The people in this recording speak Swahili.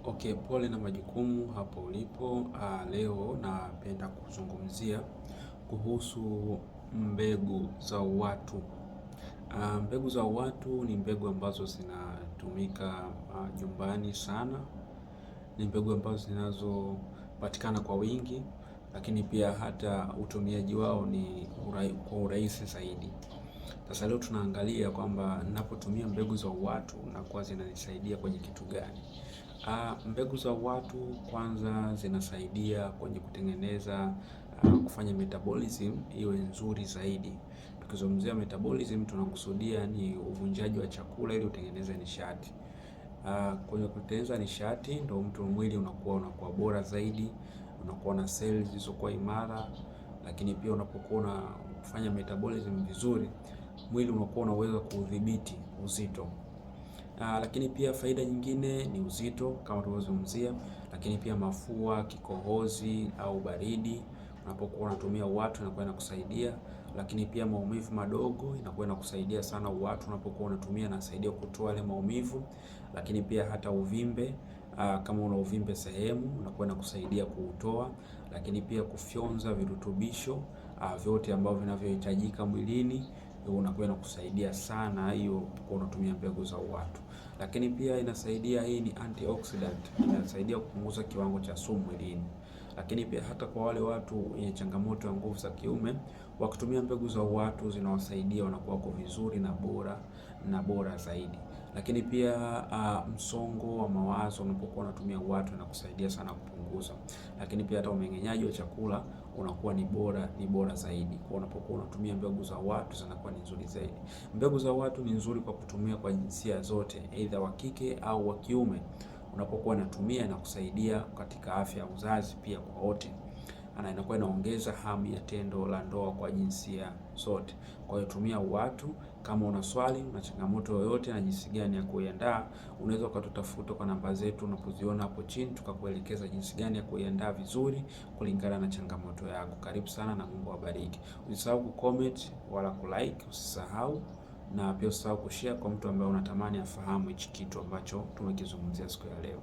Okay, pole na majukumu hapo ulipo. Leo napenda kuzungumzia kuhusu mbegu za uwatu. Mbegu za uwatu ni mbegu ambazo zinatumika nyumbani sana. Ni mbegu ambazo zinazopatikana kwa wingi, lakini pia hata utumiaji wao ni kwa urahisi zaidi. Sasa leo tunaangalia kwamba ninapotumia mbegu za uwatu na kwa zinanisaidia kwenye kitu gani. Mbegu za uwatu kwanza zinasaidia kwenye kutengeneza kufanya metabolism iwe nzuri zaidi. Tukizungumzia metabolism tunakusudia ni uvunjaji wa chakula ili utengeneze nishati. Kwenye kutengeneza nishati ndio mwili unakuwa bora zaidi, unakuwa na cells zilizokuwa imara, lakini pia unapokuwa unafanya metabolism vizuri, mwili unakuwa unaweza kudhibiti uzito. Lakini pia faida nyingine ni uzito kama tulivyozungumzia, lakini pia mafua, kikohozi au baridi unapokuwa unatumia uwatu inakuwa inakusaidia, lakini pia maumivu madogo inakuwa inakusaidia sana uwatu unapokuwa unatumia, inasaidia kutoa ile maumivu, lakini pia hata uvimbe, kama una uvimbe sehemu unakuwa inakusaidia kuutoa, lakini pia kufyonza virutubisho vyote ambavyo vinavyohitajika mwilini unakuwa inakusaidia sana hiyo kwa unatumia mbegu za uwatu. Lakini pia inasaidia, hii ni antioxidant, inasaidia kupunguza kiwango cha sumu mwilini. Lakini pia hata kwa wale watu wenye changamoto ya nguvu za kiume, wakitumia mbegu za uwatu zinawasaidia, wanakuwa kwa vizuri na bora zaidi. Lakini pia msongo wa mawazo unapokuwa unatumia uwatu inakusaidia sana kupunguza. Lakini pia hata umeng'enyaji wa chakula unakuwa ni bora zaidi. Kwa unapokuwa unatumia mbegu za uwatu zinakuwa ni nzuri zaidi. Mbegu za uwatu ni nzuri kwa kutumia kwa jinsia zote, aidha wa kike au wa kiume. Unapokuwa unatumia inakusaidia katika afya ya uzazi pia kwa wote. Na inakuwa inaongeza hamu ya tendo la ndoa kwa jinsia zote. Kwa hiyo tumia uwatu. Kama una swali, una changamoto yoyote na jinsi gani ya kuiandaa, unaweza ukatutafuta kwa namba zetu unapoziona hapo chini, tukakuelekeza jinsi gani ya kuiandaa vizuri kulingana na changamoto yako. Karibu sana na Mungu awabariki. Usisahau kucomment wala kulike, usisahau, na pia usisahau kushare kwa mtu ambaye unatamani afahamu hichi kitu ambacho tumekizungumzia siku ya leo.